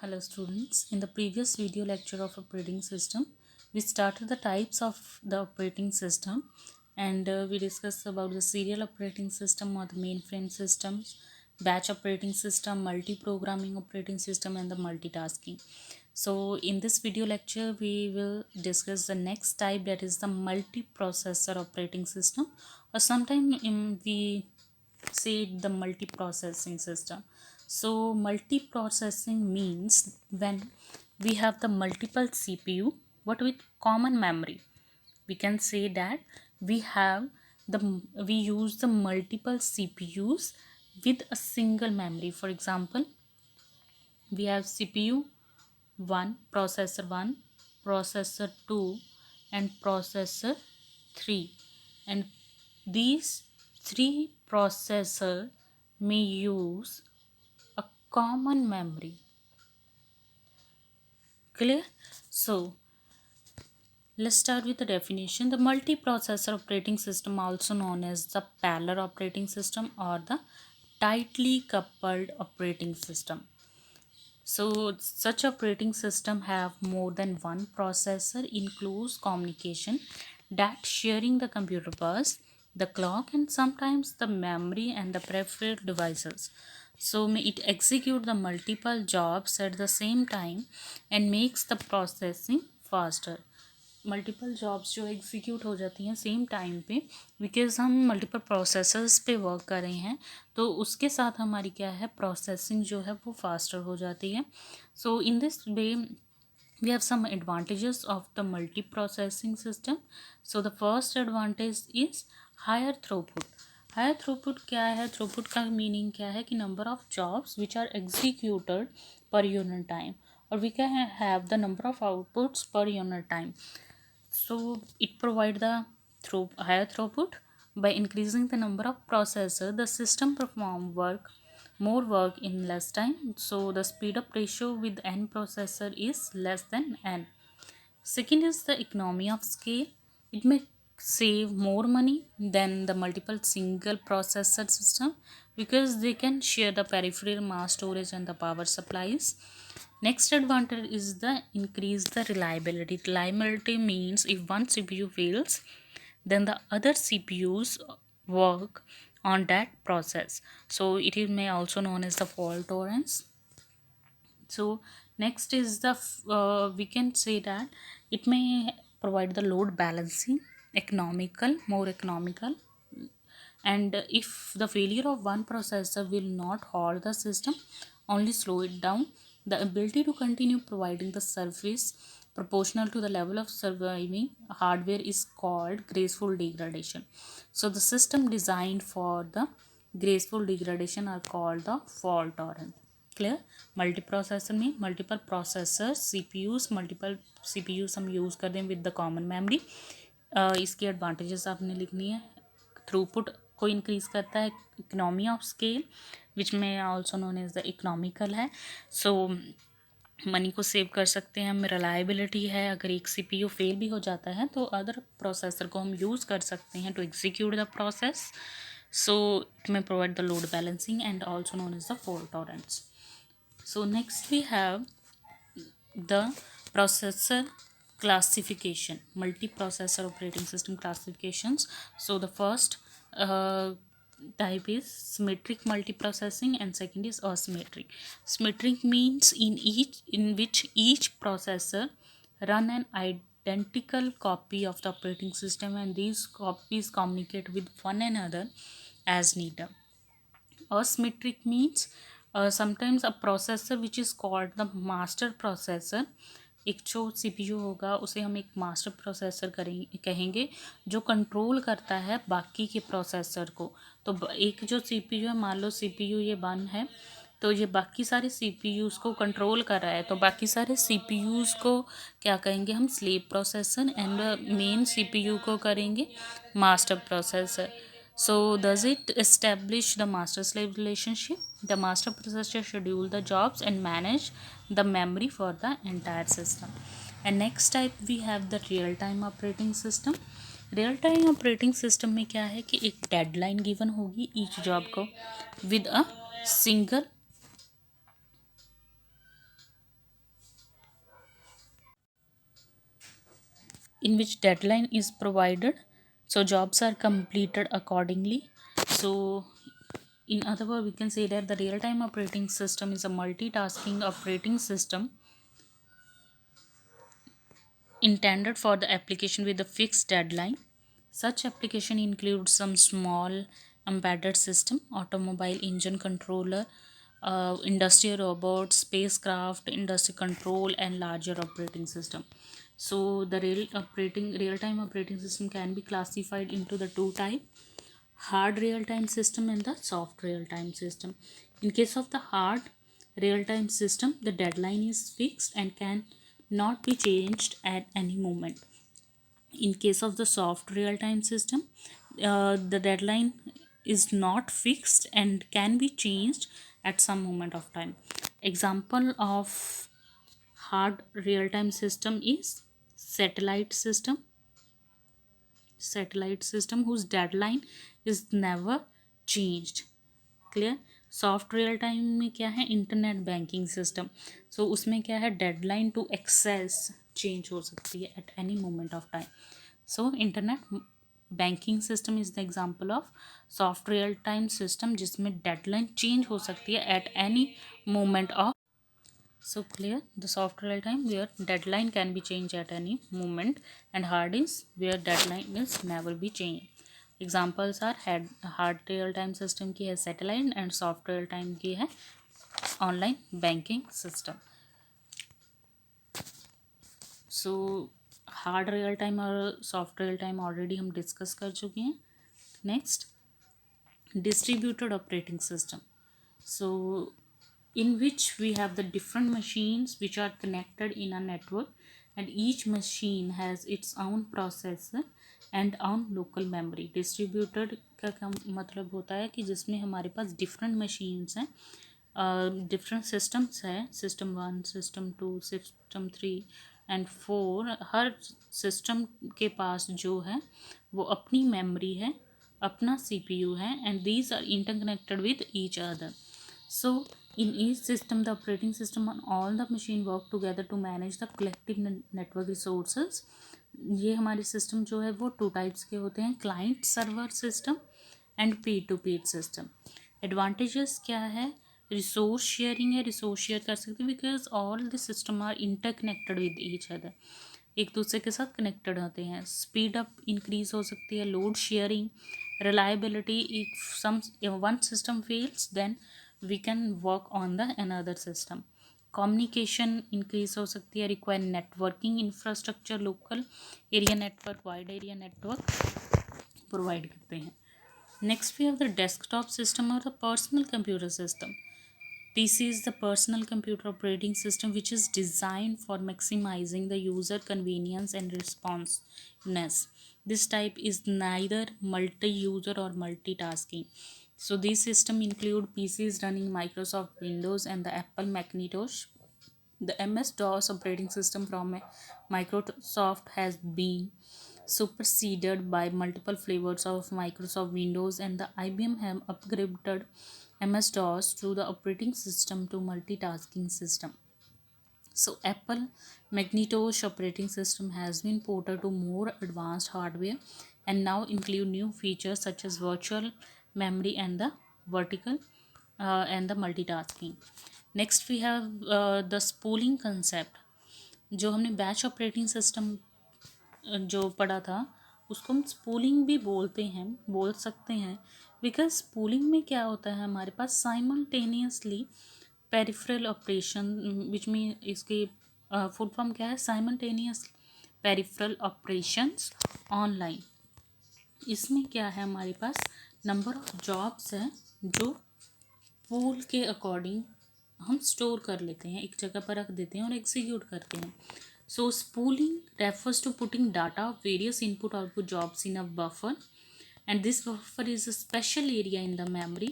Hello students, in the previous video lecture of operating system, we started the types of the operating system and we discussed about the serial operating system or the mainframe systems, batch operating system, multi-programming operating system and the multitasking. So in this video lecture, we will discuss the next type, that is the multiprocessor operating system, or sometimes we say the multiprocessing system. So multiprocessing means when we have the multiple CPU but with common memory. We can say that we have we use the multiple CPUs with a single memory. For example, we have CPU 1, processor 2 and processor 3, and these three processors may use a common memory. Clear? So let's start with the definition. The multiprocessor operating system, also known as the parallel operating system or the tightly coupled operating system. So such operating system have more than one processor in close communication that sharing the computer bus, the clock and sometimes the memory and the peripheral devices. So may it execute the multiple jobs at the same time and makes the processing faster. Multiple jobs जो execute हो जाती हैं same time पे, because हम multiple processors पे work कर रहे हैं, तो उसके साथ हमारी क्या है, प्रोसेसिंग जो है वो फास्टर हो जाती है. So in this way we have some advantages of the multiprocessing system. So the first advantage is higher throughput. Higher throughput क्या है, throughput का meaning क्या है कि number of jobs which are executed per unit time, or we can have the number of outputs per unit time. So it provide the higher throughput. By increasing the number of processor, the system perform more work in less time. So the speed up ratio with n processor is less than n. Second is the economy of scale. It may save more money than the multiple single processor system because they can share the peripheral mass storage and the power supplies. Next advantage is the increase the reliability. Reliability means if one CPU fails, then the other CPUs work on that process. So it is may also known as the fault tolerance. So next is the we can say that it may provide the load balancing, more economical, and if the failure of one processor will not halt the system, only slow it down, the ability to continue providing the service proportional to the level of surviving hardware is called graceful degradation. So the system designed for the graceful degradation are called the fault tolerant. Clear. Multiprocessor में multiple processor CPUs, multiple CPUs हम use कर रहे हैं with the common memory. इसकी advantages आपने लिखनी है. Throughput को इंक्रीज़ करता है, इकोनॉमी ऑफ स्केल विच में also known as the economical है. सो मनी को सेव कर सकते हैं हम. रिलायबिलिटी है, अगर एक सीपीयू फेल भी हो जाता है तो अदर प्रोसेसर को हम यूज़ कर सकते हैं to execute the process. So it may provide the load balancing and also known as the fault tolerance. So next we have the processor classification, multiprocessor operating system classifications. So the first type is symmetric multiprocessing and second is asymmetric. Symmetric means in which each processor run an identical copy of the operating system and these copies communicate with one another as needed. Asymmetric means sometimes a processor which is called the master processor, एक जो CPU होगा उसे हम एक master processor कहेंगे जो control करता है बाकी के प्रोसेसर को. तो एक जो CPU है, मान लो CPU ये 1 है, तो ये बाकी सारे CPUs को कंट्रोल कर रहा है, तो बाकी सारे CPUs को क्या कहेंगे हम, slave processor, and main CPU को करेंगे master processor. So does it establish the master-slave relationship? The master processor schedule the jobs and manage the memory for the entire system. And next type we have the real-time operating system. Real-time operating system में क्या है कि एक deadline given होगी each job को with a single in which deadline is provided, so jobs are completed accordingly. So in other words, we can say that the real-time operating system is a multitasking operating system intended for the application with a fixed deadline. Such application includes some small embedded system, automobile engine controller, industrial robots, spacecraft, industry control, and larger operating system. So the real-time operating system can be classified into the two type: hard real-time system and the soft real-time system. In case of the hard real-time system, the deadline is fixed and can not be changed at any moment. In case of the soft real-time system, the deadline is not fixed and can be changed at some moment of time. Example of hard real-time system is satellite system whose deadline is never changed. Clear. Soft real time में क्या है, internet banking system. सो उसमें क्या है, deadline to access change हो सकती है at any moment of time. So internet banking system is the example of soft real time system जिसमें डेडलाइन चेंज हो सकती है at any moment of. So clear, the soft real time where deadline can be changed at any moment, and hard is where deadline is never be changed. Examples are hard real time system की है satellite and soft real time की है online banking system. So hard real time और soft real time already हम discuss कर चुके हैं. Next, distributed operating system. So in which we have the different machines which are connected in a network, and each machine has its own processor and own local memory. Distributed का मतलब होता है कि जिसमें हमारे पास different machines हैं, different systems है, system 1, system 2, system 3 and 4. Her system के पास जो है वो अपनी memory है, अपना CPU है, and these are interconnected with each other. So in each system, the operating system on all the machine work together to manage the collective network resources. ये हमारे सिस्टम जो है वो टू टाइप्स के होते हैं, client server system and p to p system. Advantages क्या है, रिसोर्स शेयरिंग है, रिसोर्स शेयर कर सकते हैं because all the system are interconnected with each other, एक दूसरे के साथ कनेक्टेड होते हैं. स्पीड अप इंक्रीज हो सकती है, load sharing, reliability, if some one system fails then we can work on the another system. Communication increase हो सकती है, require networking infrastructure, local area network, wide area network provide करते हैं. Next we have the desktop system or the personal computer system. PC is the personal computer operating system which is designed for maximizing the user convenience and responsiveness. This type is neither multi-user or multitasking. So these systems include PCs running Microsoft Windows and the Apple Macintosh. The MS-DOS operating system from Microsoft has been superseded by multiple flavors of Microsoft Windows, and the IBM have upgraded MS-DOS to the operating system to multitasking system. So Apple Macintosh operating system has been ported to more advanced hardware and now include new features such as virtual memory and the vertical and the multitasking. Next we have the spooling concept. जो हमने batch operating system जो पढ़ा था उसको हम spooling भी बोल सकते हैं बिकॉज स्पूलिंग में क्या होता है, हमारे पास simultaneously peripheral operation which mean इसकी फुल फॉर्म क्या है, साइमल्टेनियस पेरिफेरल ऑपरेशंस ऑनलाइन. इसमें क्या है, हमारे पास नंबर ऑफ जॉब्स हैं जो पूल के अकॉर्डिंग हम स्टोर कर लेते हैं, एक जगह पर रख देते हैं और एग्जीक्यूट करते हैं. So spooling refers to putting data of various input output jobs in a buffer, and this buffer is a special area in the memory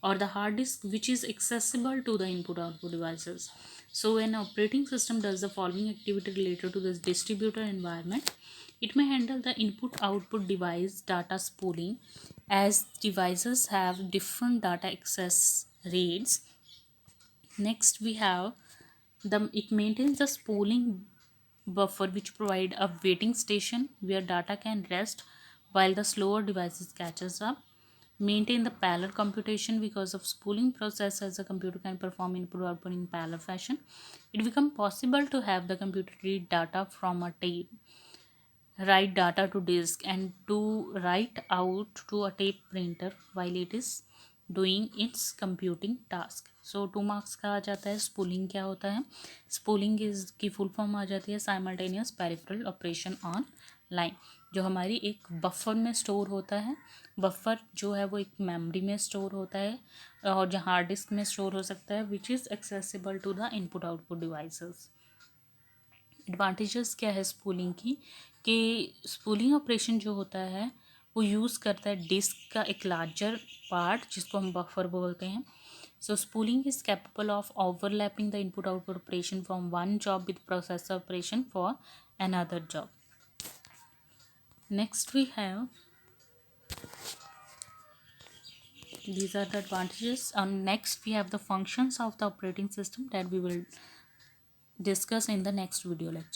or the hard disk which is accessible to the input output devices. So when an operating system does the following activity related to this distributed environment, it may handle the input output device data spooling, as devices have different data access rates. Next we have it maintains the spooling buffer which provide a waiting station where data can rest while the slower devices catches up. Maintain the parallel computation because of spooling process as the computer can perform input output in parallel fashion. It become possible to have the computer read data from a tape, write data to disk, and to write out to a tape printer while it is doing its computing task. So 2 marks का आ जाता है spooling क्या होता है. Spooling is की full form आ जाती है simultaneous peripheral operation on line, जो हमारी एक बफर में स्टोर होता है. बफर जो है वो एक मेमोरी में स्टोर होता है और जो हार्ड डिस्क में स्टोर हो सकता है, which is accessible to the input output devices. Advantages क्या है स्पूलिंग की, कि स्पूलिंग ऑपरेशन जो होता है वो यूज़ करता है डिस्क का एक लार्जर पार्ट जिसको हम बफर बोलते हैं. So spooling is capable of overlapping the input output operation from one job with processor operation for another job. Next we have, these are the advantages, and next we have the functions of the operating system that we will discuss in the next video lecture.